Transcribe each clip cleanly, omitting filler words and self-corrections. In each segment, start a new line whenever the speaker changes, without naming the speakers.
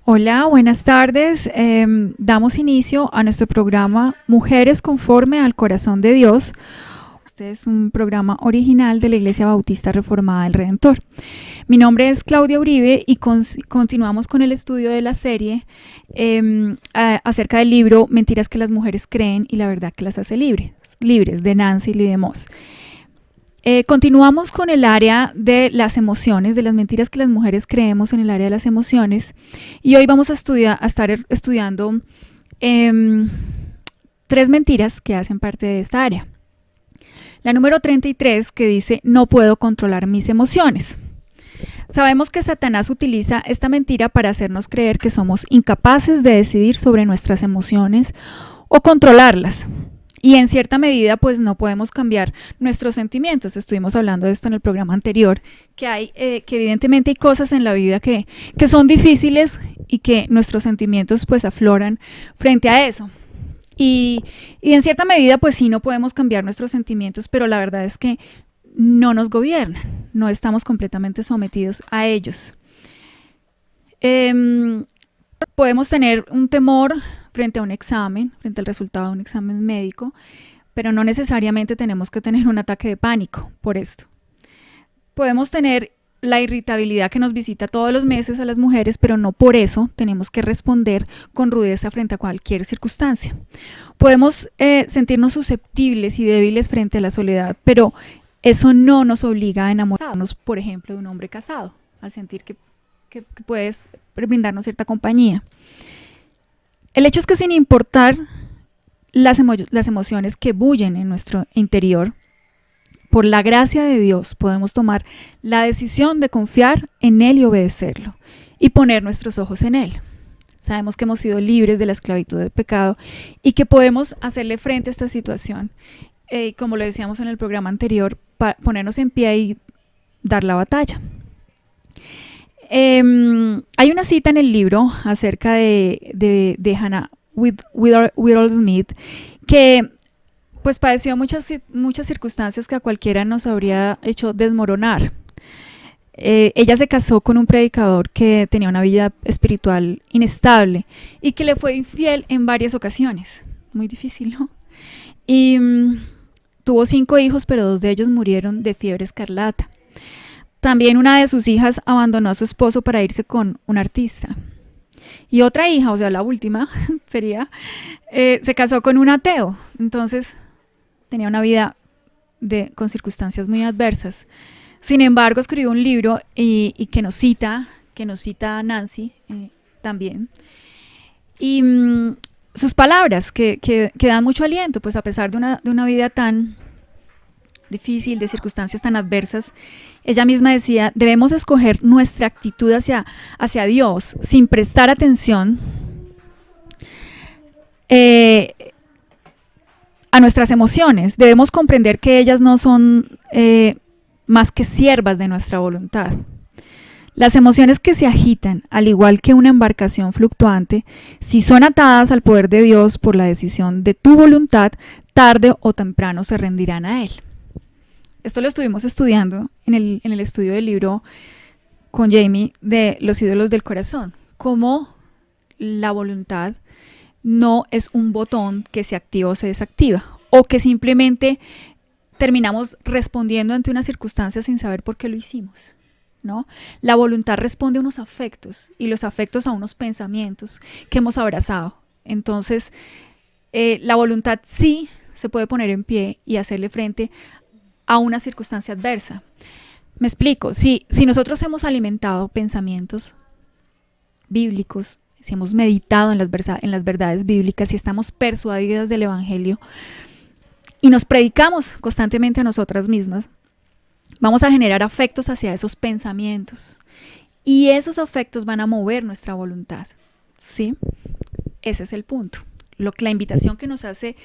Hola, buenas tardes. Damos inicio a nuestro programa Mujeres conforme al corazón de Dios. Este es un programa original de la Iglesia Bautista Reformada del Redentor. Mi nombre es Claudia Uribe y continuamos con el estudio de la serie acerca del libro Mentiras que las mujeres creen y la verdad que las hace libres, de Nancy Lee DeMoss. Continuamos con el área de las emociones, de las mentiras que las mujeres creemos en el área de las emociones, y hoy vamos a estar estudiando 3 mentiras que hacen parte de esta área. La número 33, que dice: no puedo controlar mis emociones. Sabemos que Satanás utiliza esta mentira para hacernos creer que somos incapaces de decidir sobre nuestras emociones o controlarlas. Y en cierta medida, pues no podemos cambiar nuestros sentimientos. Estuvimos hablando de esto en el programa anterior, que evidentemente hay cosas en la vida que son difíciles y que nuestros sentimientos pues afloran frente a eso. Y en cierta medida, pues sí, no podemos cambiar nuestros sentimientos, pero la verdad es que no nos gobiernan, no estamos completamente sometidos a ellos. Podemos tener un temor frente a un examen, frente al resultado de un examen médico, pero no necesariamente tenemos que tener un ataque de pánico por esto. Podemos tener la irritabilidad que nos visita todos los meses a las mujeres, pero no por eso tenemos que responder con rudeza frente a cualquier circunstancia. Podemos sentirnos susceptibles y débiles frente a la soledad, pero eso no nos obliga a enamorarnos, por ejemplo, de un hombre casado, al sentir que puedes brindarnos cierta compañía. El hecho es que sin importar las emociones que bullen en nuestro interior, por la gracia de Dios podemos tomar la decisión de confiar en Él y obedecerlo y poner nuestros ojos en Él. Sabemos que hemos sido libres de la esclavitud del pecado y que podemos hacerle frente a esta situación. Como lo decíamos en el programa anterior, ponernos en pie y dar la batalla. Hay una cita en el libro acerca de Hannah Whitall Smith que pues padeció muchas circunstancias que a cualquiera nos habría hecho desmoronar. Ella se casó con un predicador que tenía una vida espiritual inestable y que le fue infiel en varias ocasiones. Muy difícil, ¿no? Y tuvo 5 hijos, pero 2 de ellos murieron de fiebre escarlata. También una de sus hijas abandonó a su esposo para irse con un artista. Y otra hija, o sea, la última, se casó con un ateo. Entonces, tenía una vida con circunstancias muy adversas. Sin embargo, escribió un libro y que nos cita Nancy también. Y sus palabras que dan mucho aliento, pues a pesar de una vida tan difícil, de circunstancias tan adversas, ella misma decía: debemos escoger nuestra actitud hacia Dios sin prestar atención a nuestras emociones. Debemos comprender que ellas no son más que siervas de nuestra voluntad. Las emociones que se agitan, al igual que una embarcación fluctuante, si son atadas al poder de Dios por la decisión de tu voluntad, tarde o temprano se rendirán a Él. Esto lo estuvimos estudiando en el estudio del libro con Jamie de Los ídolos del corazón. Cómo la voluntad no es un botón que se activa o se desactiva, o que simplemente terminamos respondiendo ante una circunstancia sin saber por qué lo hicimos, ¿no? La voluntad responde a unos afectos, y los afectos a unos pensamientos que hemos abrazado. Entonces, la voluntad sí se puede poner en pie y hacerle frente a una circunstancia adversa. Me explico: si nosotros hemos alimentado pensamientos bíblicos, si hemos meditado en las verdades bíblicas, si estamos persuadidas del Evangelio y nos predicamos constantemente a nosotras mismas, vamos a generar afectos hacia esos pensamientos y esos afectos van a mover nuestra voluntad, ¿sí? Ese es el punto. La invitación que nos hace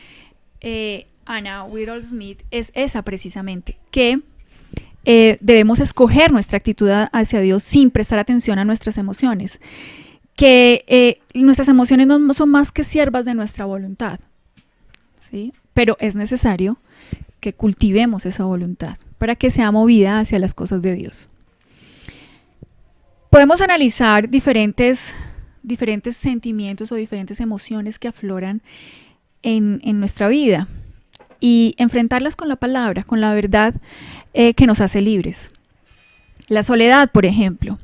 Hannah Whitall Smith es esa precisamente, que debemos escoger nuestra actitud hacia Dios sin prestar atención a nuestras emociones, que nuestras emociones no son más que siervas de nuestra voluntad, ¿sí? Pero es necesario que cultivemos esa voluntad para que sea movida hacia las cosas de Dios. Podemos analizar diferentes diferentes sentimientos o diferentes emociones que afloran en nuestra vida y enfrentarlas con la palabra, con la verdad que nos hace libres. La soledad, por ejemplo.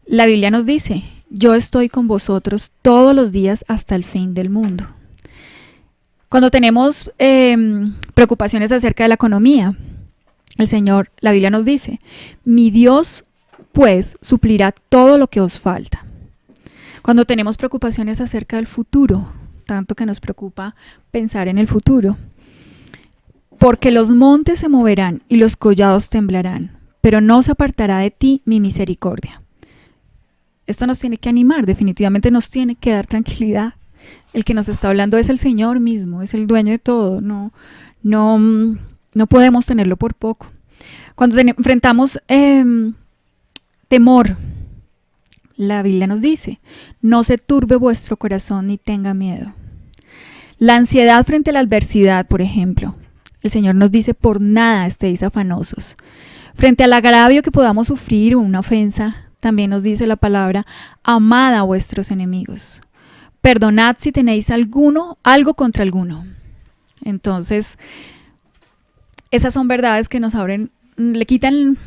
La Biblia nos dice, yo estoy con vosotros todos los días hasta el fin del mundo. Cuando tenemos preocupaciones acerca de la economía, la Biblia nos dice, mi Dios pues suplirá todo lo que os falta. Cuando tenemos preocupaciones acerca del futuro, tanto que nos preocupa pensar en el futuro, porque los montes se moverán y los collados temblarán, pero no se apartará de ti mi misericordia. Esto nos tiene que animar, definitivamente nos tiene que dar tranquilidad. El que nos está hablando es el Señor mismo, es el dueño de todo, no podemos tenerlo por poco. Cuando enfrentamos temor, la Biblia nos dice, no se turbe vuestro corazón ni tenga miedo. La ansiedad frente a la adversidad, por ejemplo, el Señor nos dice, por nada estéis afanosos. Frente al agravio que podamos sufrir o una ofensa, también nos dice la palabra, amad a vuestros enemigos. Perdonad si tenéis algo contra alguno. Entonces, esas son verdades que nos abren, le quitan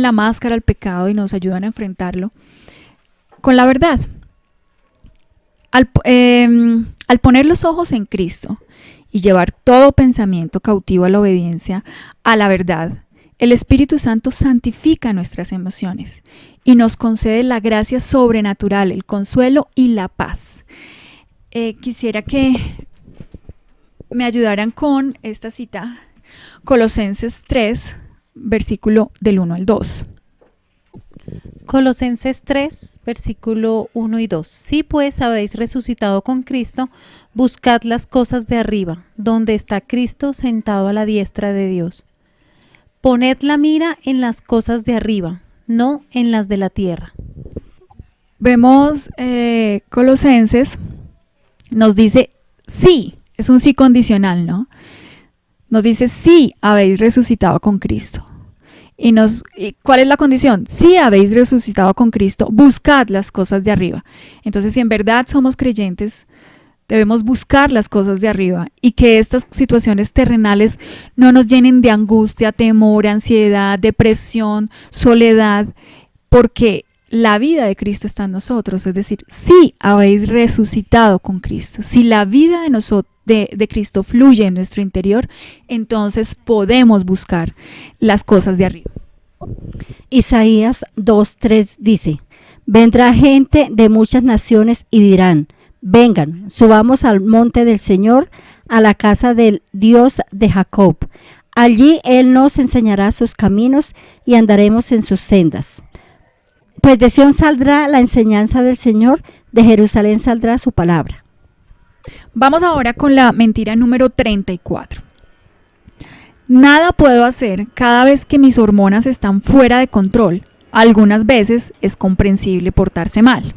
la máscara al pecado y nos ayudan a enfrentarlo con la verdad. Al poner los ojos en Cristo y llevar todo pensamiento cautivo a la obediencia a la verdad, el Espíritu Santo santifica nuestras emociones y nos concede la gracia sobrenatural, el consuelo y la paz. Quisiera que me ayudaran con esta cita, Colosenses 3, versículo del 1 al 2.
Colosenses 3, versículo 1 y 2. Si pues habéis resucitado con Cristo, buscad las cosas de arriba, donde está Cristo sentado a la diestra de Dios. Poned la mira en las cosas de arriba, no en las de la tierra.
Vemos Colosenses, nos dice sí, es un sí condicional, ¿no? Nos dice sí habéis resucitado con Cristo. ¿Y cuál es la condición? Si habéis resucitado con Cristo, buscad las cosas de arriba. Entonces, si en verdad somos creyentes, debemos buscar las cosas de arriba y que estas situaciones terrenales no nos llenen de angustia, temor, ansiedad, depresión, soledad, porque la vida de Cristo está en nosotros. Es decir, si habéis resucitado con Cristo, si la vida de Cristo fluye en nuestro interior, entonces podemos buscar las cosas de arriba.
Isaías 2:3 dice, vendrá gente de muchas naciones y dirán, vengan, subamos al monte del Señor, a la casa del Dios de Jacob. Allí Él nos enseñará sus caminos y andaremos en sus sendas. Pues de Sión saldrá la enseñanza del Señor, de Jerusalén saldrá su palabra.
Vamos ahora con la mentira número 34. Nada puedo hacer cada vez que mis hormonas están fuera de control. Algunas veces es comprensible portarse mal.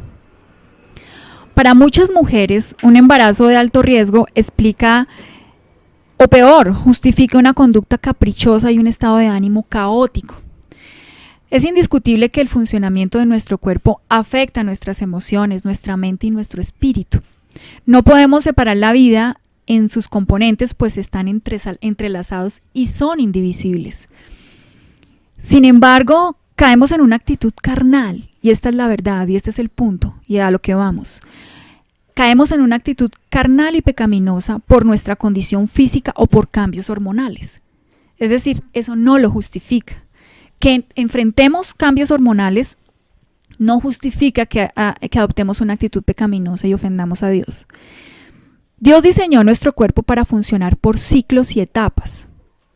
Para muchas mujeres, un embarazo de alto riesgo explica, o peor, justifica una conducta caprichosa y un estado de ánimo caótico. Es indiscutible que el funcionamiento de nuestro cuerpo afecta nuestras emociones, nuestra mente y nuestro espíritu. No podemos separar la vida en sus componentes, pues están entrelazados y son indivisibles. Sin embargo, caemos en una actitud carnal, y esta es la verdad, y este es el punto, y a lo que vamos. Caemos en una actitud carnal y pecaminosa por nuestra condición física o por cambios hormonales. Es decir, eso no lo justifica. Que enfrentemos cambios hormonales no justifica que adoptemos una actitud pecaminosa y ofendamos a Dios. Dios diseñó nuestro cuerpo para funcionar por ciclos y etapas.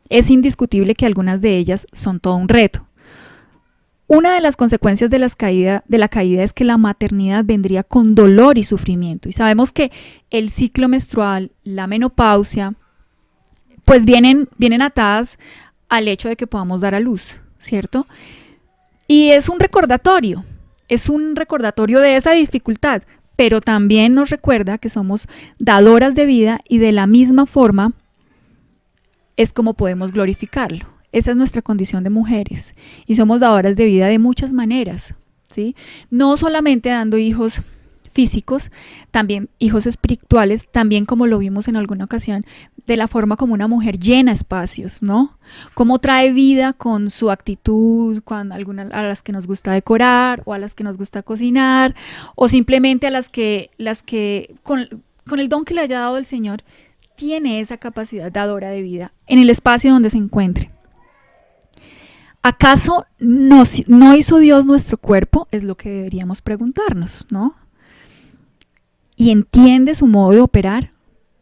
Es indiscutible que algunas de ellas son todo un reto. Una de las consecuencias de la caída es que la maternidad vendría con dolor y sufrimiento. Y sabemos que el ciclo menstrual, la menopausia, pues vienen atadas al hecho de que podamos dar a luz, ¿cierto? Y es un recordatorio de esa dificultad, pero también nos recuerda que somos dadoras de vida y de la misma forma es como podemos glorificarlo. Esa es nuestra condición de mujeres y somos dadoras de vida de muchas maneras. ¿sí? No solamente dando hijos físicos, también hijos espirituales, también como lo vimos en alguna ocasión, de la forma como una mujer llena espacios, ¿no? Cómo trae vida con su actitud, a las que nos gusta decorar, o a las que nos gusta cocinar, o simplemente a las que con el don que le haya dado el Señor, tiene esa capacidad dadora de vida en el espacio donde se encuentre. ¿Acaso no hizo Dios nuestro cuerpo? Es lo que deberíamos preguntarnos, ¿no? ¿Y entiende su modo de operar?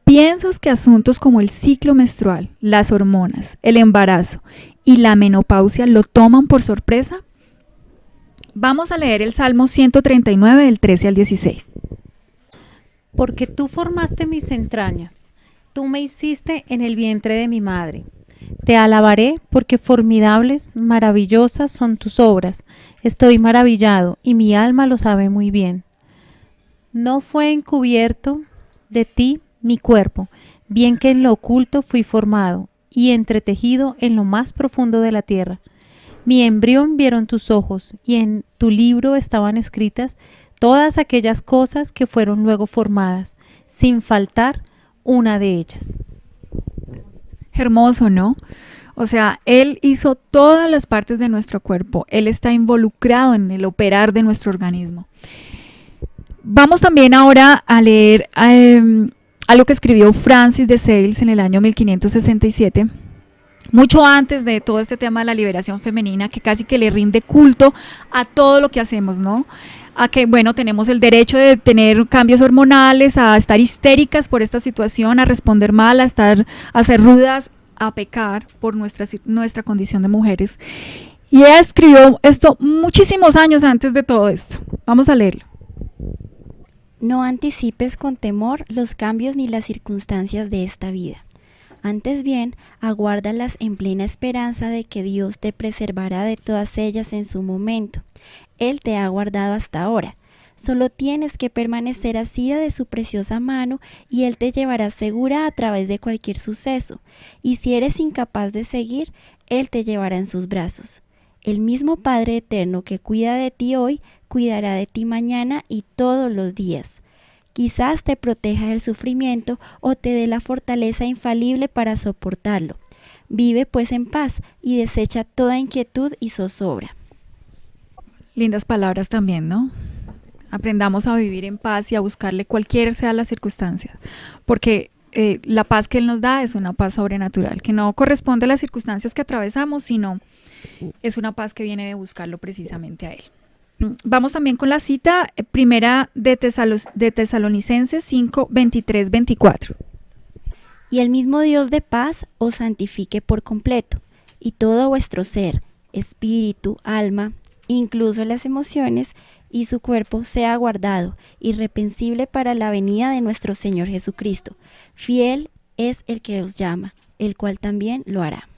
¿Piensas que asuntos como el ciclo menstrual, las hormonas, el embarazo y la menopausia lo toman por sorpresa? Vamos a leer el Salmo 139 del 13 al 16.
Porque tú formaste mis entrañas, tú me hiciste en el vientre de mi madre. Te alabaré porque formidables, maravillosas son tus obras. Estoy maravillado y mi alma lo sabe muy bien. No fue encubierto de ti mi cuerpo, bien que en lo oculto fui formado y entretejido en lo más profundo de la tierra. Mi embrión vieron tus ojos y en tu libro estaban escritas todas aquellas cosas que fueron luego formadas, sin faltar una de ellas.
Hermoso, ¿no? O sea, Él hizo todas las partes de nuestro cuerpo. Él está involucrado en el operar de nuestro organismo. Vamos también ahora a leer algo que escribió Francis de Sales en el año 1567, mucho antes de todo este tema de la liberación femenina, que casi que le rinde culto a todo lo que hacemos, ¿no? A que, bueno, tenemos el derecho de tener cambios hormonales, a estar histéricas por esta situación, a responder mal, a ser rudas, a pecar por nuestra condición de mujeres. Y ella escribió esto muchísimos años antes de todo esto. Vamos a leerlo.
No anticipes con temor los cambios ni las circunstancias de esta vida. Antes bien, aguárdalas en plena esperanza de que Dios te preservará de todas ellas en su momento. Él te ha guardado hasta ahora. Solo tienes que permanecer asida de su preciosa mano y Él te llevará segura a través de cualquier suceso. Y si eres incapaz de seguir, Él te llevará en sus brazos. El mismo Padre eterno que cuida de ti hoy, cuidará de ti mañana y todos los días. Quizás te proteja del sufrimiento o te dé la fortaleza infalible para soportarlo. Vive pues en paz y desecha toda inquietud y zozobra.
Lindas palabras también, ¿no? Aprendamos a vivir en paz y a buscarle cualquiera sea la circunstancia, porque la paz que Él nos da es una paz sobrenatural, que no corresponde a las circunstancias que atravesamos, sino es una paz que viene de buscarlo precisamente a Él. Vamos también con la cita primera de Tesalonicenses 5, 23, 24.
Y el mismo Dios de paz os santifique por completo, y todo vuestro ser, espíritu, alma, incluso las emociones y su cuerpo sea guardado, irreprensible para la venida de nuestro Señor Jesucristo. Fiel es el que os llama, el cual también lo hará.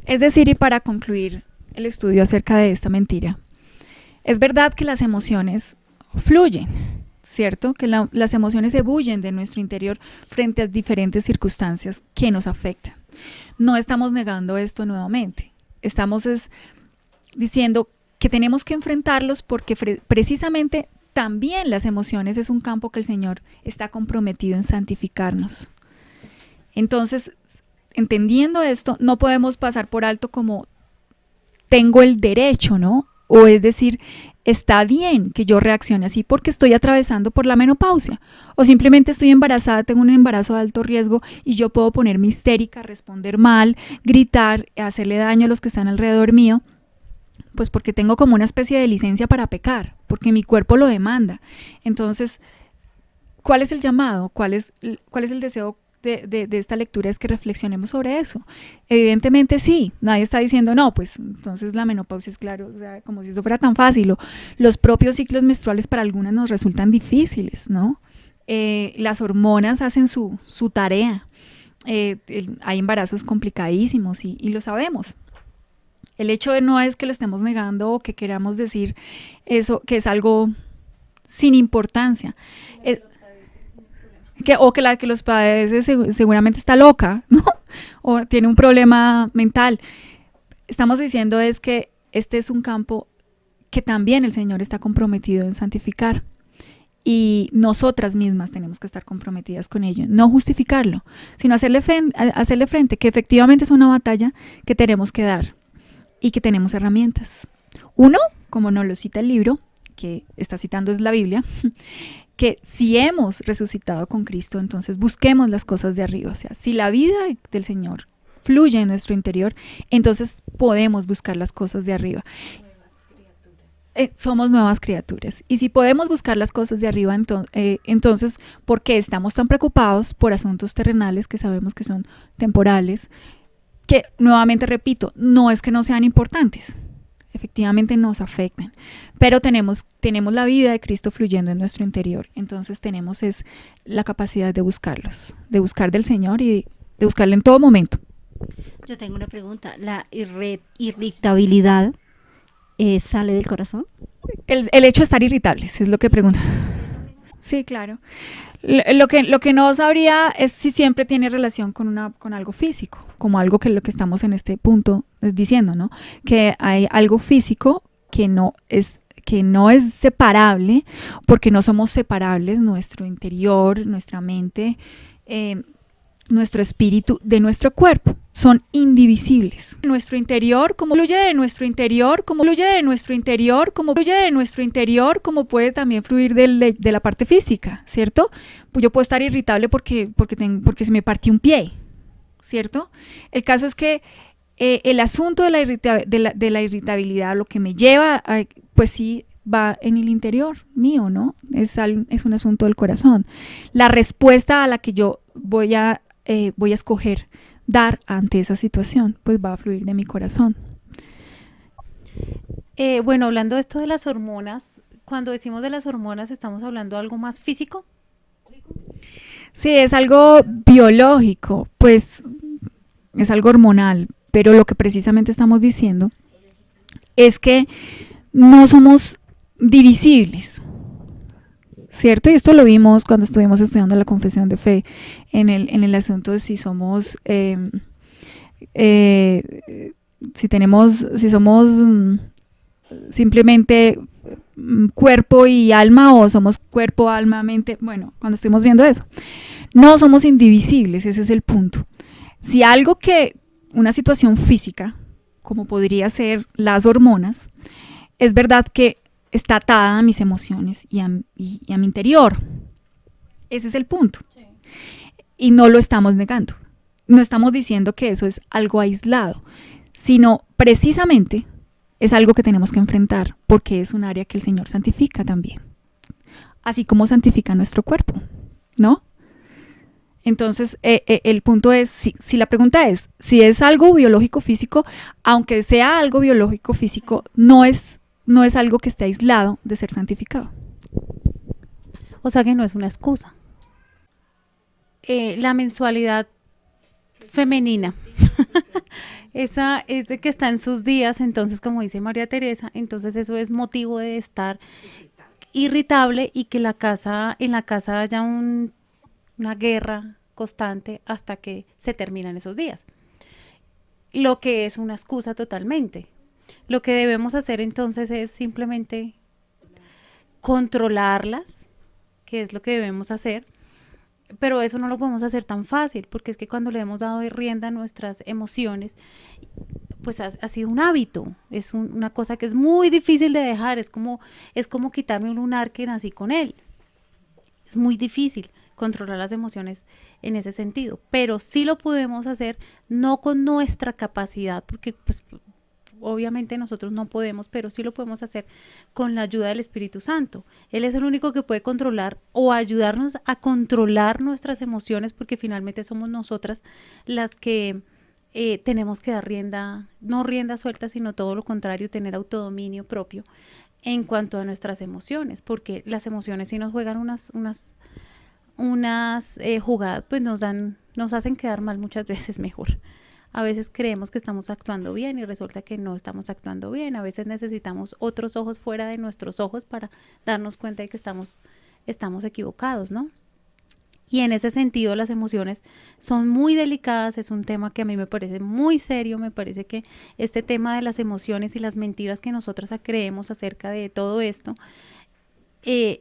Es decir, y para concluir el estudio acerca de esta mentira, es verdad que las emociones fluyen, ¿cierto? Que las emociones ebullen de nuestro interior frente a diferentes circunstancias que nos afectan. No estamos negando esto nuevamente, estamos diciendo que tenemos que enfrentarlos porque precisamente también las emociones es un campo que el Señor está comprometido en santificarnos. Entonces, entendiendo esto, no podemos pasar por alto como tengo el derecho, ¿no? O es decir, está bien que yo reaccione así porque estoy atravesando por la menopausia. O simplemente estoy embarazada, tengo un embarazo de alto riesgo y yo puedo ponerme histérica, responder mal, gritar, hacerle daño a los que están alrededor mío. Pues porque tengo como una especie de licencia para pecar, porque mi cuerpo lo demanda. Entonces, ¿cuál es el llamado? ¿Cuál es el deseo de esta lectura? Es que reflexionemos sobre eso. Evidentemente sí, nadie está diciendo no, pues entonces la menopausia es claro, o sea, como si eso fuera tan fácil. Los propios ciclos menstruales para algunas nos resultan difíciles, ¿no? Las hormonas hacen su tarea. Hay embarazos complicadísimos y lo sabemos. El hecho no es que lo estemos negando o que queramos decir eso, que es algo sin importancia. Que la que los padece seguramente está loca, ¿no? O tiene un problema mental. Estamos diciendo es que este es un campo que también el Señor está comprometido en santificar. Y nosotras mismas tenemos que estar comprometidas con ello, no justificarlo, sino hacerle frente, que efectivamente es una batalla que tenemos que dar y que tenemos herramientas. Uno, como nos lo cita el libro, que está citando es la Biblia, que si hemos resucitado con Cristo, entonces busquemos las cosas de arriba. O sea, si la vida del Señor fluye en nuestro interior, entonces podemos buscar las cosas de arriba. Somos nuevas criaturas. Y si podemos buscar las cosas de arriba, entonces, ¿por qué estamos tan preocupados por asuntos terrenales que sabemos que son temporales? Que, nuevamente repito, no es que no sean importantes. Efectivamente nos afectan. Pero tenemos la vida de Cristo fluyendo en nuestro interior. Entonces tenemos la capacidad de buscarlos, de buscar del Señor y de buscarle en todo momento.
Yo tengo una pregunta. ¿La irritabilidad sale del corazón?
El hecho de estar irritables, es lo que pregunta. Sí, claro. Lo que no sabría es si siempre tiene relación con algo físico, como algo que lo que estamos en este punto diciendo, ¿no? Que hay algo físico que no es separable, porque no somos separables, nuestro interior, nuestra mente, nuestro espíritu de nuestro cuerpo. Son indivisibles. Nuestro interior, como fluye de nuestro interior, como fluye de nuestro interior, como fluye de nuestro interior, como puede también fluir de la parte física, ¿cierto? Pues yo puedo estar irritable porque se me partió un pie, ¿cierto? El caso es que el asunto de la irritabilidad, lo que me lleva pues sí, va en el interior mío, ¿no? Es un asunto del corazón. La respuesta a la que yo voy a escoger dar ante esa situación, pues va a fluir de mi corazón.
Bueno, hablando de esto de las hormonas, cuando decimos de las hormonas, ¿estamos hablando de algo más físico?
Sí, es algo biológico, pues es algo hormonal, pero lo que precisamente estamos diciendo es que no somos divisibles, ¿cierto? Y esto lo vimos cuando estuvimos estudiando la confesión de fe en el asunto de si somos si somos simplemente cuerpo y alma o somos cuerpo, alma, mente. Bueno, cuando estuvimos viendo eso, no somos indivisibles, ese es el punto. Si una situación física, como podría ser las hormonas, es verdad que está atada a mis emociones y a mi interior. Ese es el punto. Sí. Y no lo estamos negando. No estamos diciendo que eso es algo aislado, sino precisamente es algo que tenemos que enfrentar porque es un área que el Señor santifica también. Así como santifica nuestro cuerpo, ¿no? Entonces, el punto es, si la pregunta es, si es algo biológico físico, aunque sea algo biológico físico, no es algo que esté aislado de ser santificado.
O sea que no es una excusa. La mensualidad femenina, esa es de que está en sus días, entonces como dice María Teresa, entonces eso es motivo de estar irritable y que en la casa haya una guerra constante hasta que se terminan esos días. Lo que es una excusa totalmente. Lo que debemos hacer entonces es simplemente controlarlas, que es lo que debemos hacer, pero eso no lo podemos hacer tan fácil, porque es que cuando le hemos dado rienda a nuestras emociones, pues ha sido un hábito, es una cosa que es muy difícil de dejar, es como quitarme un lunar que nací con él. Es muy difícil controlar las emociones en ese sentido, pero sí lo podemos hacer, no con nuestra capacidad, porque pues obviamente nosotros no podemos, pero sí lo podemos hacer con la ayuda del Espíritu Santo. Él es el único que puede controlar o ayudarnos a controlar nuestras emociones, porque finalmente somos nosotras las que tenemos que dar no rienda suelta, sino todo lo contrario, tener autodominio propio en cuanto a nuestras emociones, porque las emociones sí nos juegan unas jugadas, pues nos hacen quedar mal muchas veces mejor. A veces creemos que estamos actuando bien y resulta que no estamos actuando bien. A veces necesitamos otros ojos fuera de nuestros ojos para darnos cuenta de que estamos equivocados, ¿no? Y en ese sentido las emociones son muy delicadas, es un tema que a mí me parece muy serio, me parece que este tema de las emociones y las mentiras que nosotras creemos acerca de todo esto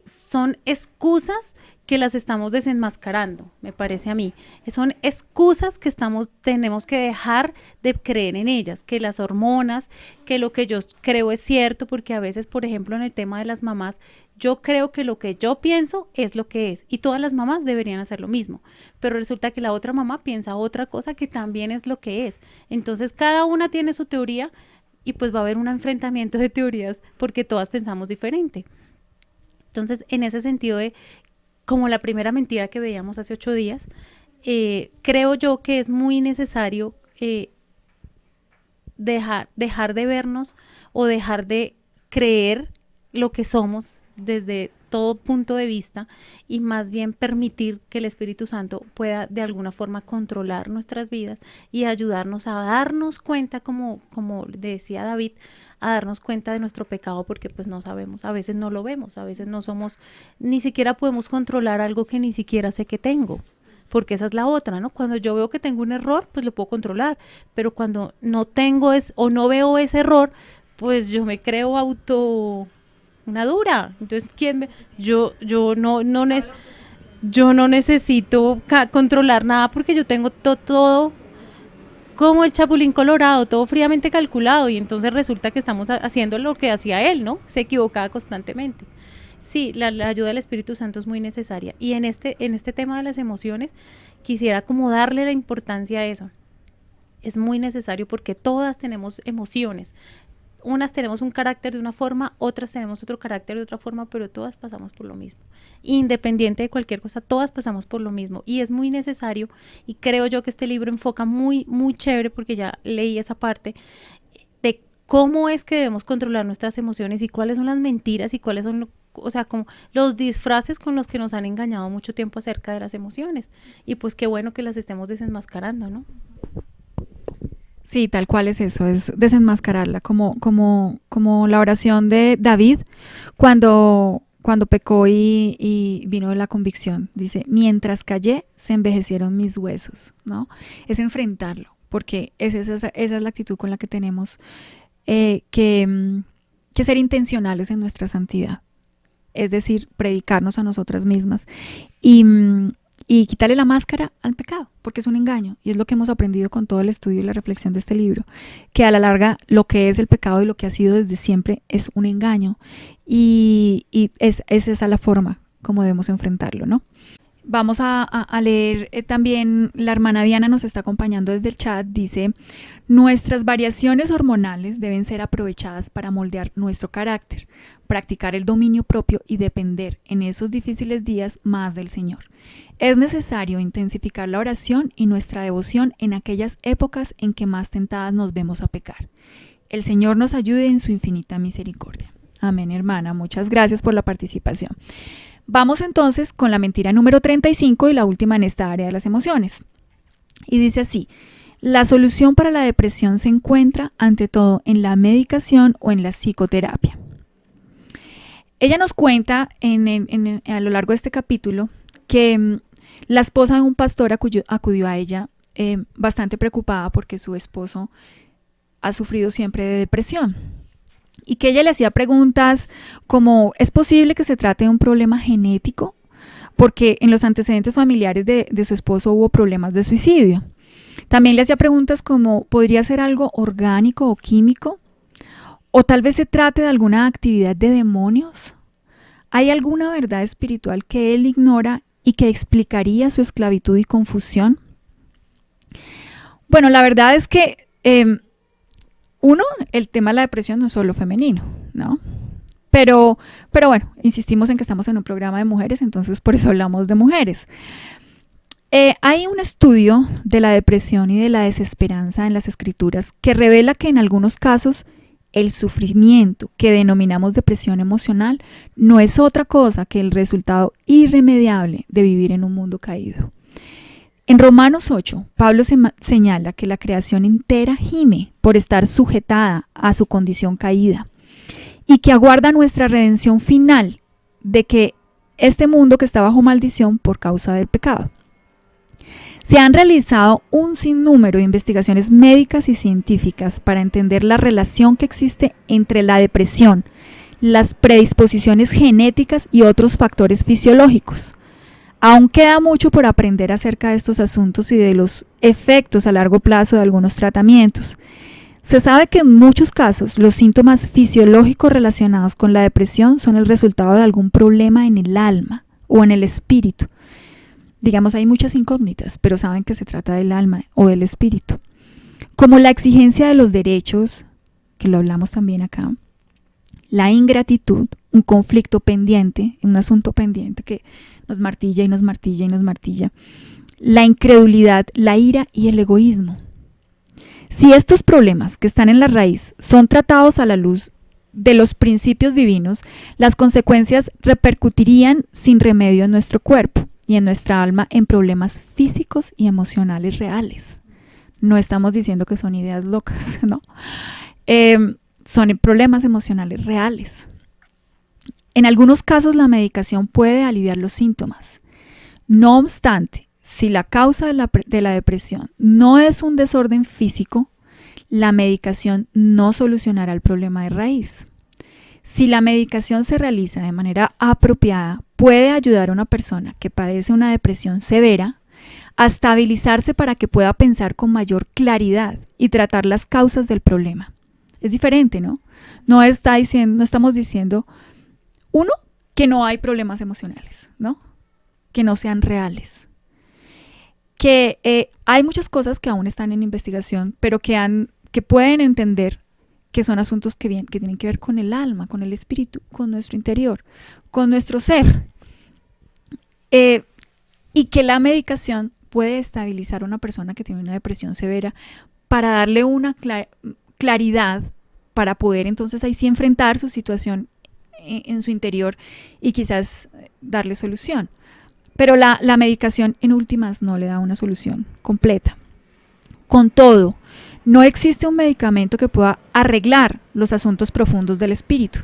son excusas que las estamos desenmascarando, me parece a mí. Son excusas que tenemos que dejar de creer en ellas, que las hormonas, que lo que yo creo es cierto, porque a veces, por ejemplo, en el tema de las mamás, yo creo que lo que yo pienso es lo que es, y todas las mamás deberían hacer lo mismo, pero resulta que la otra mamá piensa otra cosa que también es lo que es. Entonces, cada una tiene su teoría y pues va a haber un enfrentamiento de teorías porque todas pensamos diferente. Entonces, en ese sentido como la primera mentira que veíamos hace 8 días, creo yo que es muy necesario dejar de vernos o dejar de creer lo que somos desde todo punto de vista y más bien permitir que el Espíritu Santo pueda de alguna forma controlar nuestras vidas y ayudarnos a darnos cuenta, como decía David, a darnos cuenta de nuestro pecado, porque pues no sabemos, a veces no lo vemos, a veces no somos, ni siquiera podemos controlar algo que ni siquiera sé que tengo, porque esa es la otra, ¿no? Cuando yo veo que tengo un error, pues lo puedo controlar, pero cuando no tengo o no veo ese error, pues yo me creo una dura. Entonces, yo no necesito controlar nada porque yo tengo todo como el Chapulín Colorado, todo fríamente calculado, y entonces resulta que estamos haciendo lo que hacía él, ¿no? Se equivocaba constantemente. Sí, la ayuda del Espíritu Santo es muy necesaria. Y en este tema de las emociones, quisiera como darle la importancia a eso. Es muy necesario porque todas tenemos emociones. Unas tenemos un carácter de una forma, otras tenemos otro carácter de otra forma, pero todas pasamos por lo mismo. Independiente de cualquier cosa, todas pasamos por lo mismo. Y es muy necesario, y creo yo que este libro enfoca muy, muy chévere, porque ya leí esa parte, de cómo es que debemos controlar nuestras emociones y cuáles son las mentiras y cuáles son, como los disfraces con los que nos han engañado mucho tiempo acerca de las emociones. Y pues qué bueno que las estemos desenmascarando, ¿no?
Sí, tal cual es eso, es desenmascararla, como la oración de David cuando pecó y vino la convicción. Dice, mientras callé, se envejecieron mis huesos, ¿no? Es enfrentarlo, porque esa es la actitud con la que tenemos que ser intencionales en nuestra santidad. Es decir, predicarnos a nosotras mismas y quitarle la máscara al pecado, porque es un engaño, y es lo que hemos aprendido con todo el estudio y la reflexión de este libro, que a la larga lo que es el pecado y lo que ha sido desde siempre es un engaño, y es esa la forma como debemos enfrentarlo, ¿no? Vamos a leer también, la hermana Diana nos está acompañando desde el chat, dice, nuestras variaciones hormonales deben ser aprovechadas para moldear nuestro carácter, practicar el dominio propio y depender en esos difíciles días más del Señor. Es necesario intensificar la oración y nuestra devoción en aquellas épocas en que más tentadas nos vemos a pecar. El Señor nos ayude en su infinita misericordia. Amén, hermana. Muchas gracias por la participación. Vamos entonces con la mentira número 35 y la última en esta área de las emociones. Y dice así, la solución para la depresión se encuentra ante todo en la medicación o en la psicoterapia. Ella nos cuenta a lo largo de este capítulo que la esposa de un pastor acudió a ella bastante preocupada porque su esposo ha sufrido siempre de depresión y que ella le hacía preguntas como ¿es posible que se trate de un problema genético? Porque en los antecedentes familiares de su esposo hubo problemas de suicidio. También le hacía preguntas como ¿podría ser algo orgánico o químico? ¿O tal vez se trate de alguna actividad de demonios? ¿Hay alguna verdad espiritual que él ignora y que explicaría su esclavitud y confusión? Bueno, la verdad es que el tema de la depresión no es solo femenino, ¿no? Pero bueno, insistimos en que estamos en un programa de mujeres, entonces por eso hablamos de mujeres. Hay un estudio de la depresión y de la desesperanza en las escrituras que revela que en algunos casos el sufrimiento que denominamos depresión emocional no es otra cosa que el resultado irremediable de vivir en un mundo caído. En Romanos 8, Pablo señala que la creación entera gime por estar sujetada a su condición caída y que aguarda nuestra redención final, de que este mundo que está bajo maldición por causa del pecado. Se han realizado un sinnúmero de investigaciones médicas y científicas para entender la relación que existe entre la depresión, las predisposiciones genéticas y otros factores fisiológicos. Aún queda mucho por aprender acerca de estos asuntos y de los efectos a largo plazo de algunos tratamientos. Se sabe que en muchos casos los síntomas fisiológicos relacionados con la depresión son el resultado de algún problema en el alma o en el espíritu. Digamos, hay muchas incógnitas, pero saben que se trata del alma o del espíritu. Como la exigencia de los derechos, que lo hablamos también acá, la ingratitud, un conflicto pendiente, un asunto pendiente que nos martilla y nos martilla y nos martilla, la incredulidad, la ira y el egoísmo. Si estos problemas que están en la raíz son tratados a la luz de los principios divinos, las consecuencias repercutirían sin remedio en nuestro cuerpo y en nuestra alma en problemas físicos y emocionales reales. No estamos diciendo que son ideas locas, ¿no? Son problemas emocionales reales. En algunos casos la medicación puede aliviar los síntomas. No obstante, si la causa de la depresión no es un desorden físico, la medicación no solucionará el problema de raíz. Si la medicación se realiza de manera apropiada, puede ayudar a una persona que padece una depresión severa a estabilizarse para que pueda pensar con mayor claridad y tratar las causas del problema. Es diferente, ¿no? No estamos diciendo, uno, que no hay problemas emocionales, ¿no? Que no sean reales. Que hay muchas cosas que aún están en investigación, pero que pueden entender que son asuntos que tienen que ver con el alma, con el espíritu, con nuestro interior, con nuestro ser. Y que la medicación puede estabilizar a una persona que tiene una depresión severa para darle una claridad para poder entonces ahí sí enfrentar su situación en su interior y quizás darle solución. Pero la medicación en últimas no le da una solución completa. Con todo, no existe un medicamento que pueda arreglar los asuntos profundos del espíritu.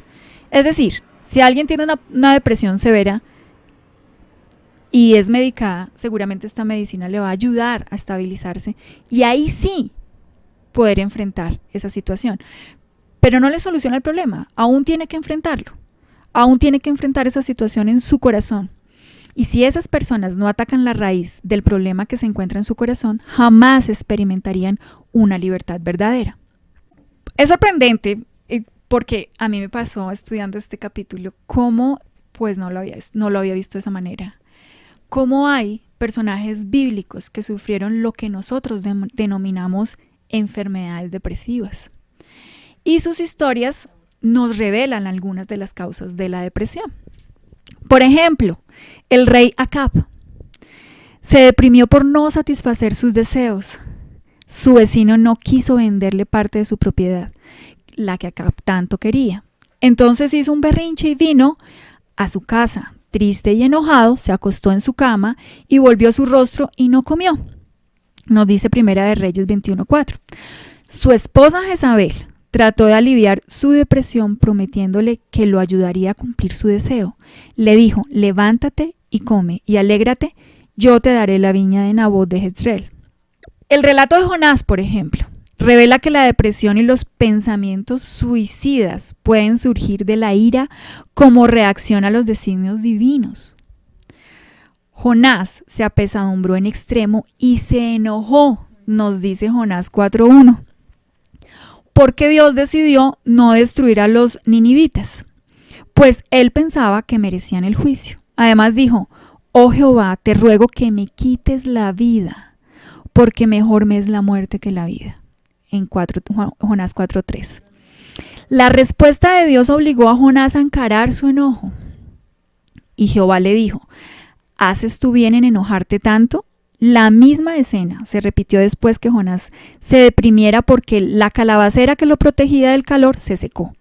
Es decir, si alguien tiene una depresión severa y es medicada, seguramente esta medicina le va a ayudar a estabilizarse y ahí sí poder enfrentar esa situación. Pero no le soluciona el problema, aún tiene que enfrentarlo, aún tiene que enfrentar esa situación en su corazón. Y si esas personas no atacan la raíz del problema que se encuentra en su corazón, jamás experimentarían una libertad verdadera. Es sorprendente porque a mí me pasó estudiando este capítulo cómo pues no lo había visto de esa manera. Cómo hay personajes bíblicos que sufrieron lo que nosotros denominamos enfermedades depresivas. Y sus historias nos revelan algunas de las causas de la depresión. Por ejemplo, el rey Acab se deprimió por no satisfacer sus deseos. Su vecino no quiso venderle parte de su propiedad, la que Acab tanto quería. Entonces hizo un berrinche y vino a su casa. Triste y enojado, se acostó en su cama y volvió su rostro y no comió. Nos dice Primera de Reyes 21:4. Su esposa Jezabel trató de aliviar su depresión prometiéndole que lo ayudaría a cumplir su deseo. Le dijo, levántate y come y alégrate, yo te daré la viña de Nabot de Jezreel. El relato de Jonás, por ejemplo, revela que la depresión y los pensamientos suicidas pueden surgir de la ira como reacción a los designios divinos. Jonás se apesadumbró en extremo y se enojó, nos dice Jonás 4:1. Porque Dios decidió no destruir a los ninivitas, pues él pensaba que merecían el juicio. Además dijo, oh Jehová, te ruego que me quites la vida, porque mejor me es la muerte que la vida. En Jonás 4:3. La respuesta de Dios obligó a Jonás a encarar su enojo. Y Jehová le dijo, ¿haces tú bien en enojarte tanto? La misma escena se repitió después que Jonás se deprimiera porque la calabacera que lo protegía del calor se secó.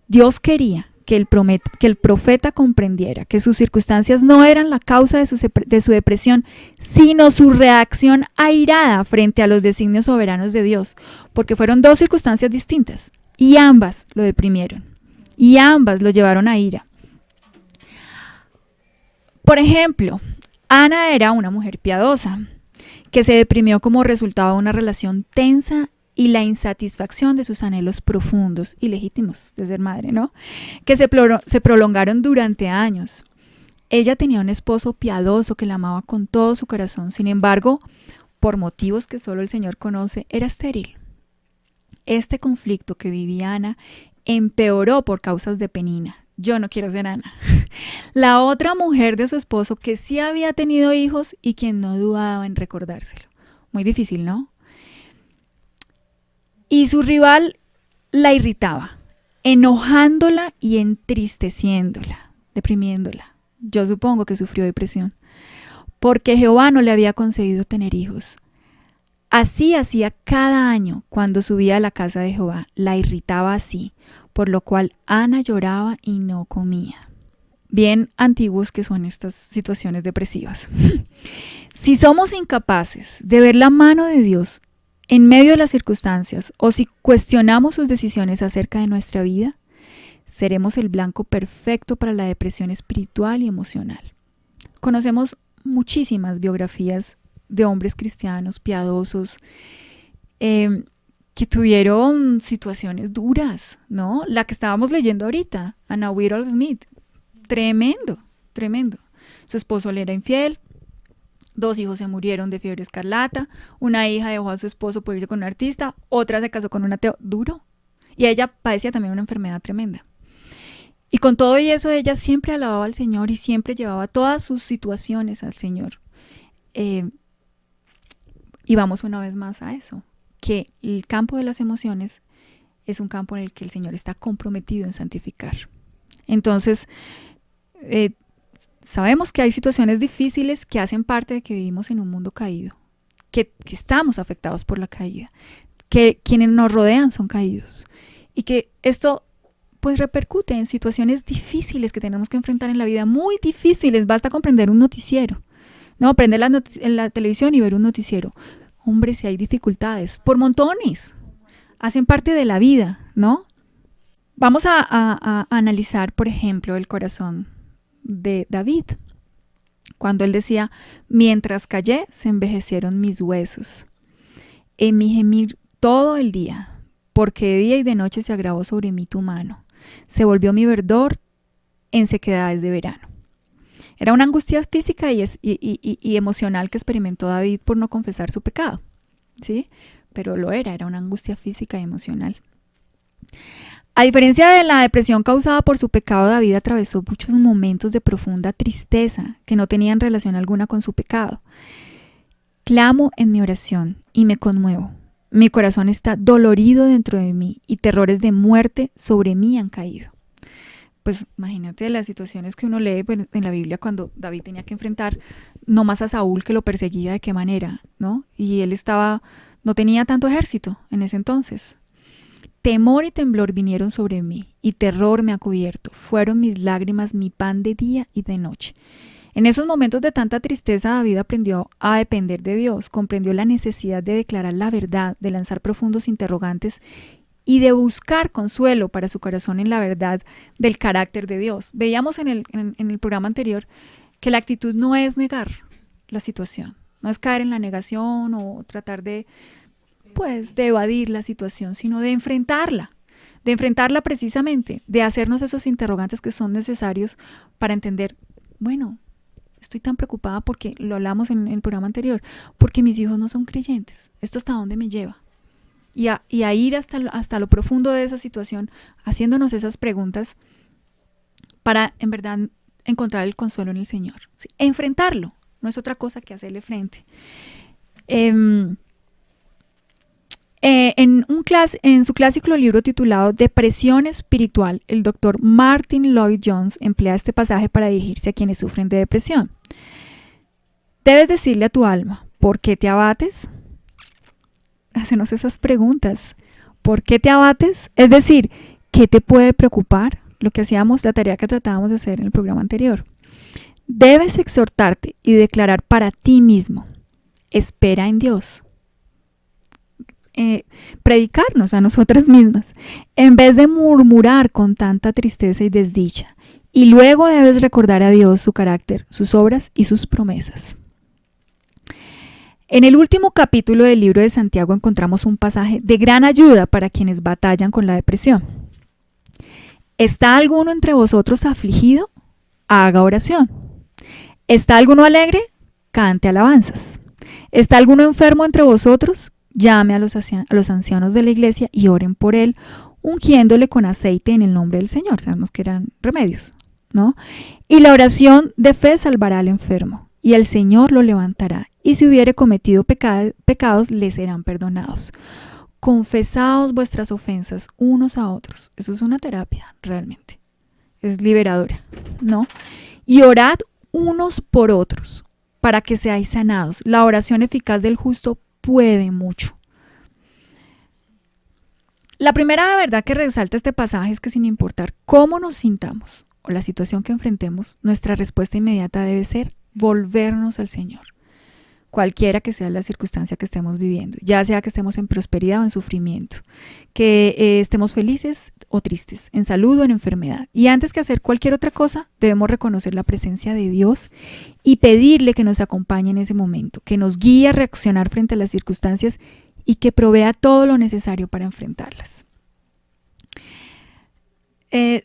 Dios quería que el profeta comprendiera que sus circunstancias no eran la causa de su depresión, sino su reacción airada frente a los designios soberanos de Dios, porque fueron dos circunstancias distintas y ambas lo deprimieron y ambas lo llevaron a ira. Por ejemplo, Ana era una mujer piadosa que se deprimió como resultado de una relación tensa y la insatisfacción de sus anhelos profundos y legítimos de ser madre, ¿no? Que se prolongaron durante años. Ella tenía un esposo piadoso que la amaba con todo su corazón. Sin embargo, por motivos que solo el Señor conoce, era estéril. Este conflicto que vivía Ana empeoró por causas de Penina. Yo no quiero ser Ana. La otra mujer de su esposo que sí había tenido hijos y quien no dudaba en recordárselo. Muy difícil, ¿no? Y su rival la irritaba, enojándola y entristeciéndola, deprimiéndola. Yo supongo que sufrió depresión, porque Jehová no le había concedido tener hijos. Así hacía cada año cuando subía a la casa de Jehová, la irritaba así, por lo cual Ana lloraba y no comía. Bien antiguos que son estas situaciones depresivas. Si somos incapaces de ver la mano de Dios en medio de las circunstancias, o si cuestionamos sus decisiones acerca de nuestra vida, seremos el blanco perfecto para la depresión espiritual y emocional. Conocemos muchísimas biografías de hombres cristianos piadosos que tuvieron situaciones duras, ¿no? La que estábamos leyendo ahorita, Anna Whittle Smith, tremendo. Su esposo le era infiel, 2 hijos se murieron de fiebre escarlata, una hija dejó a su esposo por irse con un artista, otra se casó con un ateo, duro. Y ella padecía también una enfermedad tremenda. Y con todo y eso, ella siempre alababa al Señor y siempre llevaba todas sus situaciones al Señor. Y vamos una vez más a eso, que el campo de las emociones es un campo en el que el Señor está comprometido en santificar. Entonces, sabemos que hay situaciones difíciles que hacen parte de que vivimos en un mundo caído, que estamos afectados por la caída, que quienes nos rodean son caídos y que esto pues repercute en situaciones difíciles que tenemos que enfrentar en la vida, muy difíciles. Basta con prender un noticiero, ¿no? Prender la televisión y ver un noticiero. Hombre, si hay dificultades, por montones, hacen parte de la vida, ¿no? Vamos a analizar, por ejemplo, el corazón de David, cuando él decía: mientras callé, se envejecieron mis huesos, en mi gemir todo el día, porque de día y de noche se agravó sobre mí tu mano, se volvió mi verdor en sequedades de verano. Era una angustia física y emocional que experimentó David por no confesar su pecado, ¿sí? Pero era una angustia física y emocional. A diferencia de la depresión causada por su pecado, David atravesó muchos momentos de profunda tristeza que no tenían relación alguna con su pecado. Clamo en mi oración y me conmuevo. Mi corazón está dolorido dentro de mí y terrores de muerte sobre mí han caído. Pues imagínate las situaciones que uno lee en la Biblia cuando David tenía que enfrentar no más a Saúl, que lo perseguía, de qué manera, ¿no? Y él no tenía tanto ejército en ese entonces. Temor y temblor vinieron sobre mí y terror me ha cubierto. Fueron mis lágrimas mi pan de día y de noche. En esos momentos de tanta tristeza, David aprendió a depender de Dios, comprendió la necesidad de declarar la verdad, de lanzar profundos interrogantes y de buscar consuelo para su corazón en la verdad del carácter de Dios. Veíamos en el programa anterior que la actitud no es negar la situación, no es caer en la negación o tratar de evadir la situación, sino de enfrentarla precisamente, de hacernos esos interrogantes que son necesarios para entender, bueno, estoy tan preocupada porque, lo hablamos en el programa anterior, porque mis hijos no son creyentes. ¿Esto hasta dónde me lleva? Y a ir hasta lo profundo de esa situación, haciéndonos esas preguntas para, en verdad, encontrar el consuelo en el Señor. ¿Sí? Enfrentarlo, no es otra cosa que hacerle frente. En su clásico libro titulado Depresión Espiritual, el doctor Martin Lloyd Jones emplea este pasaje para dirigirse a quienes sufren de depresión. Debes decirle a tu alma: ¿por qué te abates? Hacernos esas preguntas. ¿Por qué te abates? Es decir, ¿qué te puede preocupar? Lo que hacíamos, la tarea que tratábamos de hacer en el programa anterior. Debes exhortarte y declarar para ti mismo: espera en Dios. Predicarnos a nosotras mismas, en vez de murmurar con tanta tristeza y desdicha, Y luego debes recordar a Dios, su carácter, sus obras y sus promesas. En el último capítulo del libro de Santiago encontramos un pasaje de gran ayuda para quienes batallan con la depresión. ¿Está alguno entre vosotros afligido? Haga oración. ¿Está alguno alegre? Cante alabanzas. ¿Está alguno enfermo entre vosotros? Llame a los ancianos de la iglesia y oren por él, ungiéndole con aceite en el nombre del Señor. Sabemos que eran remedios, ¿no? Y la oración de fe salvará al enfermo, y el Señor lo levantará, y si hubiere cometido pecados, le serán perdonados. Confesaos vuestras ofensas unos a otros. Eso es una terapia, realmente. Es liberadora, ¿no? Y orad unos por otros, para que seáis sanados. La oración eficaz del justo puede mucho. La primera verdad que resalta este pasaje es que sin importar cómo nos sintamos o la situación que enfrentemos, nuestra respuesta inmediata debe ser volvernos al Señor, cualquiera que sea la circunstancia que estemos viviendo, ya sea que estemos en prosperidad o en sufrimiento, que estemos felices o tristes, en salud o en enfermedad. Y antes que hacer cualquier otra cosa, debemos reconocer la presencia de Dios y pedirle que nos acompañe en ese momento, que nos guíe a reaccionar frente a las circunstancias y que provea todo lo necesario para enfrentarlas.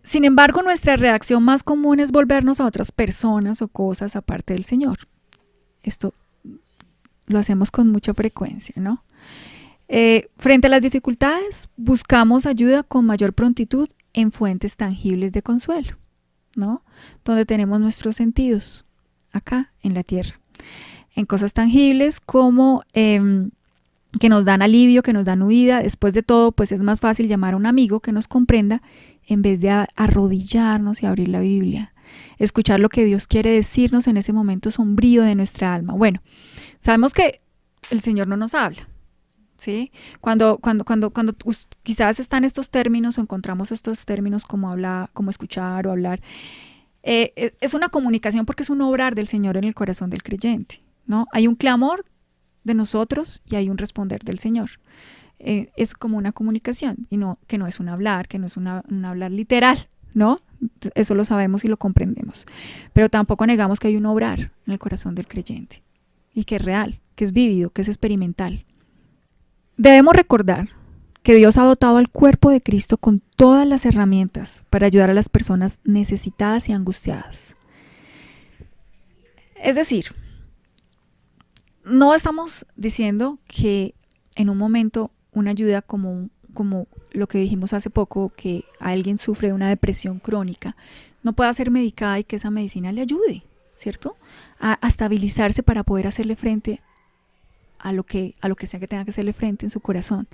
Sin embargo, nuestra reacción más común es volvernos a otras personas o cosas aparte del Señor. Esto lo hacemos con mucha frecuencia, ¿no? Frente a las dificultades, buscamos ayuda con mayor prontitud en fuentes tangibles de consuelo, ¿no? Donde tenemos nuestros sentidos, acá en la tierra. En cosas tangibles como que nos dan alivio, que nos dan huida. Después de todo, pues es más fácil llamar a un amigo que nos comprenda en vez de arrodillarnos y abrir la Biblia. Escuchar lo que Dios quiere decirnos en ese momento sombrío de nuestra alma. Bueno, sabemos que el Señor no nos habla, ¿sí? Cuando quizás están estos términos o encontramos estos términos como escuchar o hablar, es una comunicación porque es un obrar del Señor en el corazón del creyente, ¿no? Hay un clamor de nosotros y hay un responder del Señor. Es como una comunicación y que no es un hablar, que no es un hablar literal, ¿no? Eso lo sabemos y lo comprendemos. Pero tampoco negamos que hay un obrar en el corazón del creyente y que es real, que es vívido, que es experimental. Debemos recordar que Dios ha dotado al cuerpo de Cristo con todas las herramientas para ayudar a las personas necesitadas y angustiadas. Es decir, no estamos diciendo que en un momento una ayuda como lo que dijimos hace poco, que alguien sufre de una depresión crónica, no pueda ser medicada y que esa medicina le ayude, ¿cierto? A estabilizarse para poder hacerle frente a lo que sea que tenga que hacerle frente en su corazón.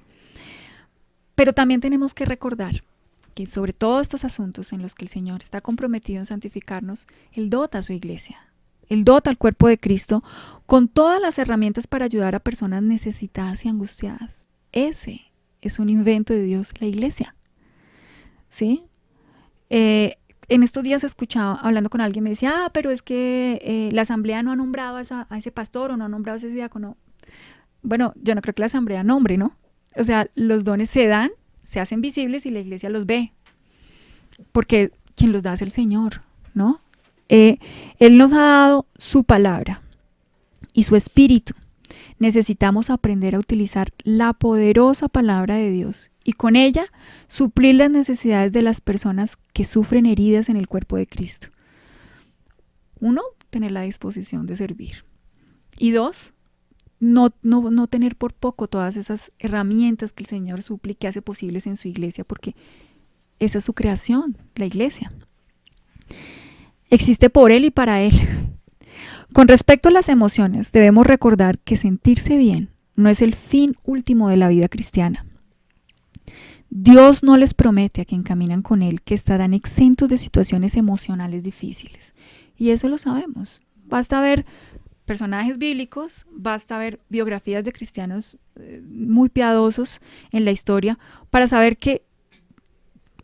Pero también tenemos que recordar que sobre todos estos asuntos en los que el Señor está comprometido en santificarnos, Él dota a su iglesia. Él dota al cuerpo de Cristo con todas las herramientas para ayudar a personas necesitadas y angustiadas. Ese es un invento de Dios, la iglesia. ¿Sí? En estos días escuchaba, hablando con alguien, me decía, pero es que la asamblea no ha nombrado a ese pastor o no ha nombrado a ese diácono. Bueno, yo no creo que la asamblea nombre, ¿no? O sea, los dones se dan, se hacen visibles y la iglesia los ve. Porque quien los da es el Señor, ¿no? Él nos ha dado su palabra y su espíritu. Necesitamos aprender a utilizar la poderosa palabra de Dios y con ella suplir las necesidades de las personas que sufren heridas en el cuerpo de Cristo. 1, tener la disposición de servir. Y 2, no tener por poco todas esas herramientas que el Señor suple y que hace posibles en su iglesia, porque esa es su creación, la iglesia. Existe por Él y para Él. Con respecto a las emociones, debemos recordar que sentirse bien no es el fin último de la vida cristiana. Dios no les promete a quienes caminan con Él que estarán exentos de situaciones emocionales difíciles. Y eso lo sabemos. Basta ver personajes bíblicos, basta ver biografías de cristianos muy piadosos en la historia para saber que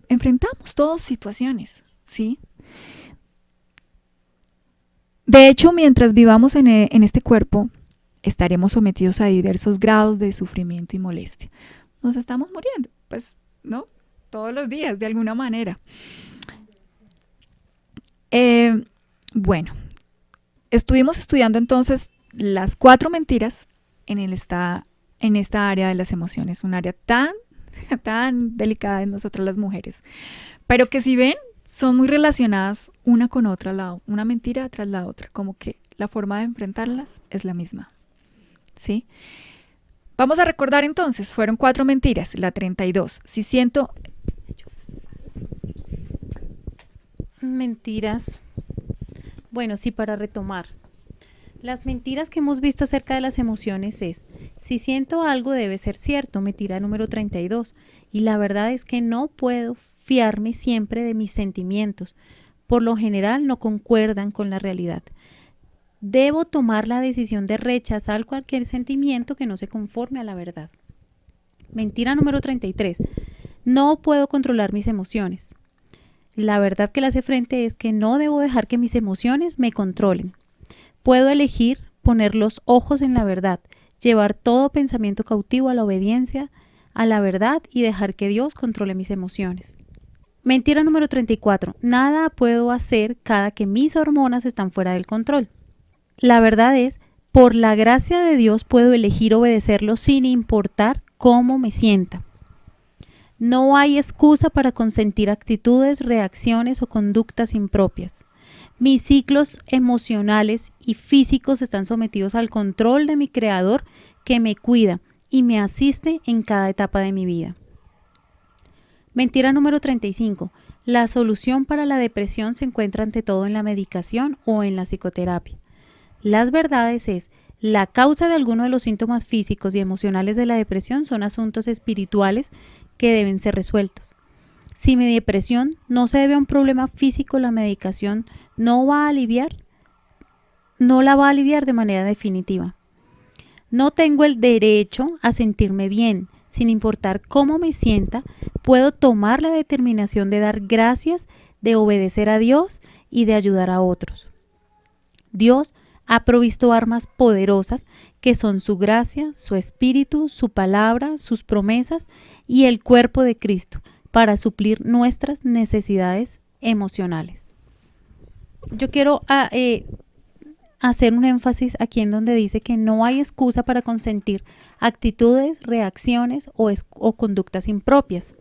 enfrentamos todas situaciones, ¿sí? De hecho, mientras vivamos en este cuerpo, estaremos sometidos a diversos grados de sufrimiento y molestia. Nos estamos muriendo, pues, ¿no? Todos los días, de alguna manera. Bueno, estuvimos estudiando entonces las 4 mentiras en esta área de las emociones, un área tan delicada en nosotras las mujeres, pero que si ven, son muy relacionadas una con otra, una mentira tras la otra, como que la forma de enfrentarlas es la misma, ¿sí? Vamos a recordar entonces, fueron 4 mentiras, la 32. Si siento...
Mentiras. Bueno, sí, para retomar. Las mentiras que hemos visto acerca de las emociones es, si siento algo debe ser cierto, mentira número 32. Y la verdad es que no puedo fiarme siempre de mis sentimientos. Por lo general no concuerdan con la realidad. Debo tomar la decisión de rechazar cualquier sentimiento que no se conforme a la verdad. Mentira número 33. No puedo controlar mis emociones. La verdad que le hace frente es que no debo dejar que mis emociones me controlen. Puedo elegir poner los ojos en la verdad, llevar todo pensamiento cautivo a la obediencia, a la verdad y dejar que Dios controle mis emociones. Mentira número 34. Nada puedo hacer cada que mis hormonas están fuera del control. La verdad es, por la gracia de Dios puedo elegir obedecerlo sin importar cómo me sienta. No hay excusa para consentir actitudes, reacciones o conductas impropias. Mis ciclos emocionales y físicos están sometidos al control de mi Creador que me cuida y me asiste en cada etapa de mi vida. Mentira número 35. La solución para la depresión se encuentra ante todo en la medicación o en la psicoterapia. Las verdades es, la causa de alguno de los síntomas físicos y emocionales de la depresión son asuntos espirituales que deben ser resueltos. Si mi depresión no se debe a un problema físico, la medicación no la va a aliviar de manera definitiva. No tengo el derecho a sentirme bien, sin importar cómo me sienta, puedo tomar la determinación de dar gracias, de obedecer a Dios y de ayudar a otros. Dios ha provisto armas poderosas que son su gracia, su espíritu, su palabra, sus promesas y el cuerpo de Cristo para suplir nuestras necesidades emocionales. Yo quiero hacer un énfasis aquí en donde dice que no hay excusa para consentir actitudes, reacciones o conductas impropias.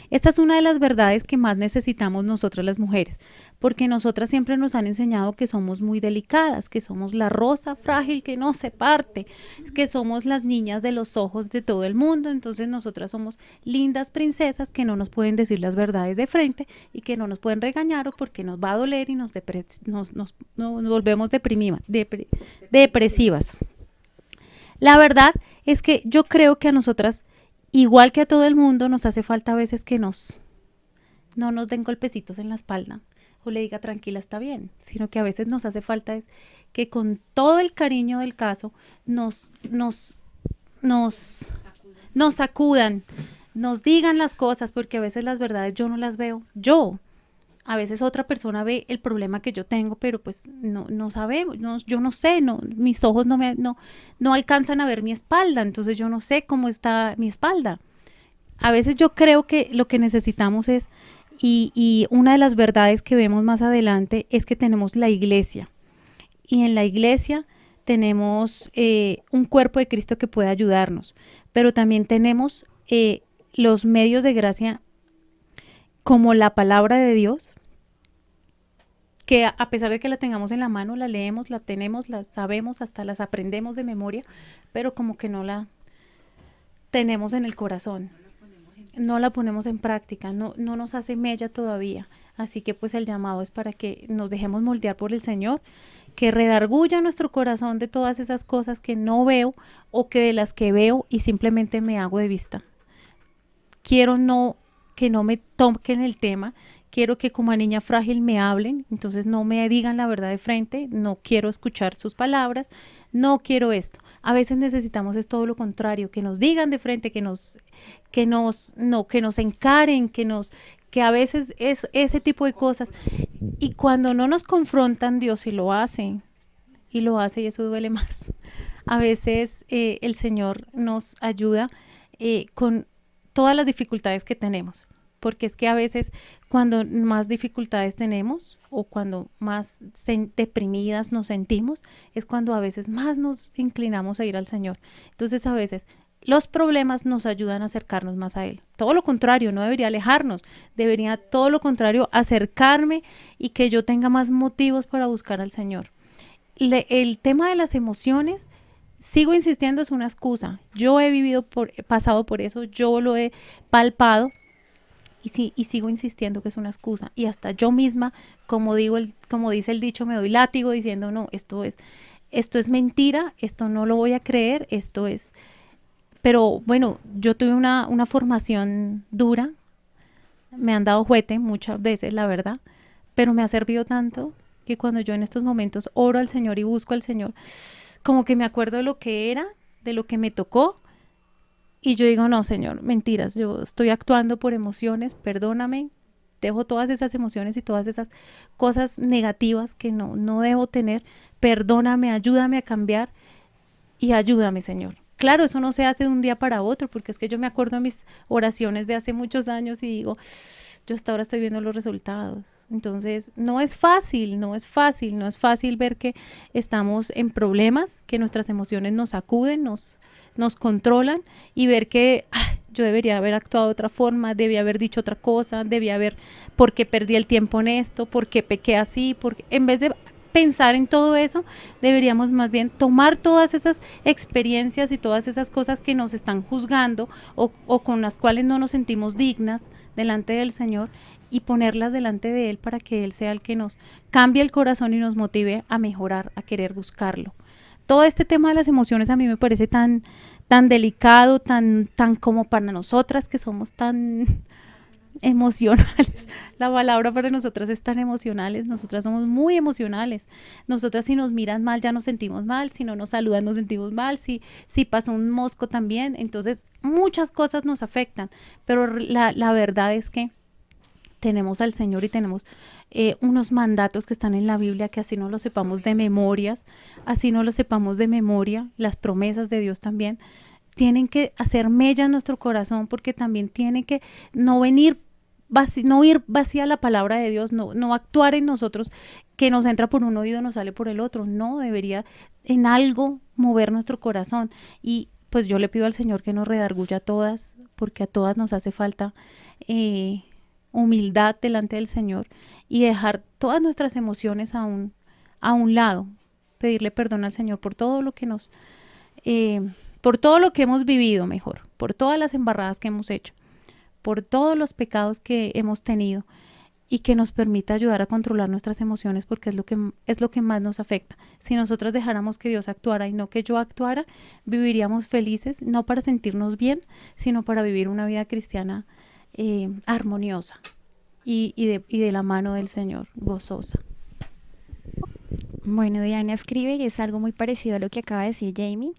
Esta es una de las verdades que más necesitamos nosotras las mujeres, porque nosotras siempre nos han enseñado que somos muy delicadas, que somos la rosa frágil que no se parte, que somos las niñas de los ojos de todo el mundo, entonces nosotras somos lindas princesas que no nos pueden decir las verdades de frente y que no nos pueden regañar o porque nos va a doler y nos volvemos depresivas. La verdad es que yo creo que a nosotras, igual que a todo el mundo, nos hace falta a veces que no nos den golpecitos en la espalda o le diga tranquila, está bien, sino que a veces nos hace falta es que con todo el cariño del caso nos sacudan, nos digan las cosas, porque a veces las verdades yo no las veo a veces otra persona ve el problema que yo tengo, pero pues no sabemos, yo no sé, mis ojos no alcanzan a ver mi espalda, entonces yo no sé cómo está mi espalda. A veces yo creo que lo que necesitamos es, y una de las verdades que vemos más adelante es que tenemos la iglesia, y en la iglesia tenemos un cuerpo de Cristo que puede ayudarnos, pero también tenemos los medios de gracia como la palabra de Dios, que a pesar de que la tengamos en la mano, la leemos, la tenemos, la sabemos, hasta las aprendemos de memoria, pero como que no la tenemos en el corazón, no la ponemos en práctica, no nos hace mella todavía. Así que pues el llamado es para que nos dejemos moldear por el Señor, que redarguya nuestro corazón de todas esas cosas que no veo o que de las que veo y simplemente me hago de vista. Quiero que no me toquen el tema, quiero que como a niña frágil me hablen, entonces no me digan la verdad de frente, no quiero escuchar sus palabras, no quiero esto. A veces necesitamos es todo lo contrario, que nos digan de frente, que nos encaren, que a veces es ese tipo de cosas. Y cuando no nos confrontan, Dios sí lo hace, y eso duele más. A veces el Señor nos ayuda con todas las dificultades que tenemos, porque es que a veces cuando más dificultades tenemos o cuando más deprimidas nos sentimos, es cuando a veces más nos inclinamos a ir al Señor. Entonces a veces los problemas nos ayudan a acercarnos más a Él. Todo lo contrario, no debería alejarnos, debería todo lo contrario acercarme y que yo tenga más motivos para buscar al Señor. El tema de las emociones, sigo insistiendo, es una excusa. Yo he pasado por eso, yo lo he palpado y sigo insistiendo que es una excusa. Y hasta yo misma, como dice el dicho, me doy látigo diciendo, no, esto es mentira, esto no lo voy a creer, esto es... Pero bueno, yo tuve una formación dura, me han dado juguete muchas veces, la verdad, pero me ha servido tanto que cuando yo en estos momentos oro al Señor y busco al Señor, como que me acuerdo de lo que era, de lo que me tocó, y yo digo, no, Señor, mentiras, yo estoy actuando por emociones, perdóname, dejo todas esas emociones y todas esas cosas negativas que no debo tener, perdóname, ayúdame a cambiar y ayúdame, Señor. Claro, eso no se hace de un día para otro, porque es que yo me acuerdo de mis oraciones de hace muchos años y digo, yo hasta ahora estoy viendo los resultados. Entonces, no es fácil ver que estamos en problemas, que nuestras emociones nos sacuden, nos controlan y ver que yo debería haber actuado de otra forma, debía haber dicho otra cosa, porque perdí el tiempo en esto, porque pequé así, porque en vez de pensar en todo eso, deberíamos más bien tomar todas esas experiencias y todas esas cosas que nos están juzgando o con las cuales no nos sentimos dignas delante del Señor y ponerlas delante de Él para que Él sea el que nos cambie el corazón y nos motive a mejorar, a querer buscarlo. Todo este tema de las emociones a mí me parece tan delicado, tan como para nosotras que somos tan emocionales. La palabra para nosotras es tan emocionales. Nosotras somos muy emocionales. Nosotras si nos miran mal ya nos sentimos mal, si no nos saludan nos sentimos mal, si pasó un mosco también. Entonces muchas cosas nos afectan, pero la verdad es que tenemos al Señor y tenemos unos mandatos que están en la Biblia que así no los sepamos de memorias, las promesas de Dios también tienen que hacer mella en nuestro corazón, porque también tiene que no ir vacía la palabra de Dios, no actuar en nosotros que nos entra por un oído, nos sale por el otro. No, debería en algo mover nuestro corazón. Y pues yo le pido al Señor que nos redarguya a todas, porque a todas nos hace falta humildad delante del Señor y dejar todas nuestras emociones a un lado, pedirle perdón al Señor por todo lo que por todo lo que hemos vivido, mejor, por todas las embarradas que hemos hecho, por todos los pecados que hemos tenido, y que nos permita ayudar a controlar nuestras emociones, porque es lo que más nos afecta. Si nosotros dejáramos que Dios actuara y no que yo actuara, viviríamos felices, no para sentirnos bien, sino para vivir una vida cristiana armoniosa y de la mano del Señor, gozosa.
Bueno, Diana escribe y es algo muy parecido a lo que acaba de decir Jamie.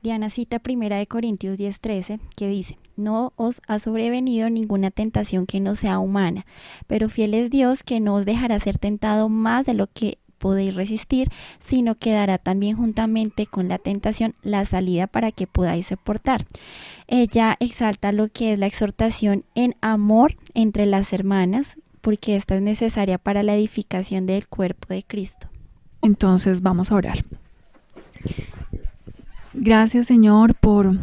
Diana cita 1 Corintios 10:13, que dice: no os ha sobrevenido ninguna tentación que no sea humana, pero fiel es Dios, que no os dejará ser tentado más de lo que podéis resistir, sino que dará también juntamente con la tentación la salida para que podáis soportar. Ella exalta lo que es la exhortación en amor entre las hermanas, porque esta es necesaria para la edificación del cuerpo de Cristo.
Entonces vamos a orar. Gracias, Señor, por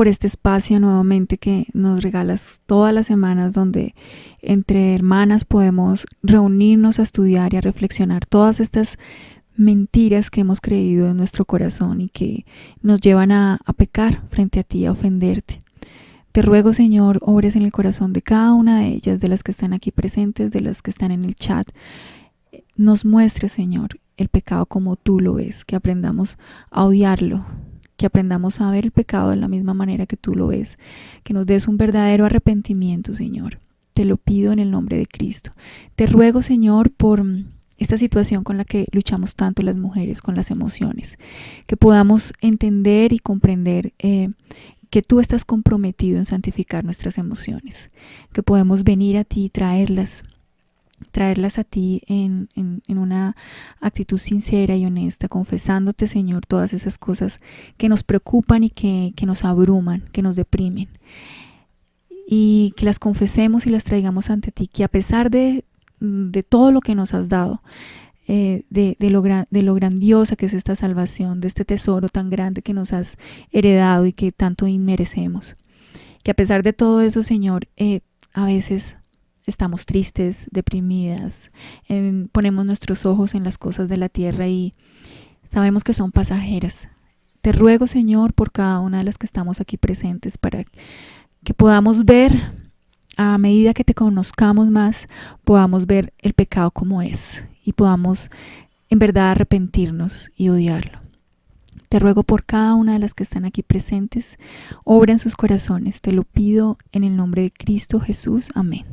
este espacio nuevamente que nos regalas todas las semanas, donde entre hermanas podemos reunirnos a estudiar y a reflexionar todas estas mentiras que hemos creído en nuestro corazón y que nos llevan a pecar frente a ti, a ofenderte. Te ruego, Señor, obres en el corazón de cada una de ellas, de las que están aquí presentes, de las que están en el chat. Nos muestres, Señor, el pecado como tú lo ves, que aprendamos a odiarlo, que aprendamos a ver el pecado de la misma manera que tú lo ves, que nos des un verdadero arrepentimiento, Señor. Te lo pido en el nombre de Cristo. Te ruego, Señor, por esta situación con la que luchamos tanto las mujeres, con las emociones, que podamos entender y comprender que tú estás comprometido en santificar nuestras emociones, que podemos venir a ti y traerlas a ti en una actitud sincera y honesta, confesándote, Señor, todas esas cosas que nos preocupan y que nos abruman, que nos deprimen. y que las confesemos y las traigamos ante ti, que a pesar de todo lo que nos has dado, de lo grandiosa que es esta salvación, de este tesoro tan grande que nos has heredado y que tanto inmerecemos, que a pesar de todo eso, Señor, a veces estamos tristes, deprimidas, ponemos nuestros ojos en las cosas de la tierra y sabemos que son pasajeras. Te ruego, Señor, por cada una de las que estamos aquí presentes, para que podamos ver, a medida que te conozcamos más, podamos ver el pecado como es y podamos en verdad arrepentirnos y odiarlo. Te ruego por cada una de las que están aquí presentes, obra en sus corazones. Te lo pido en el nombre de Cristo Jesús. Amén.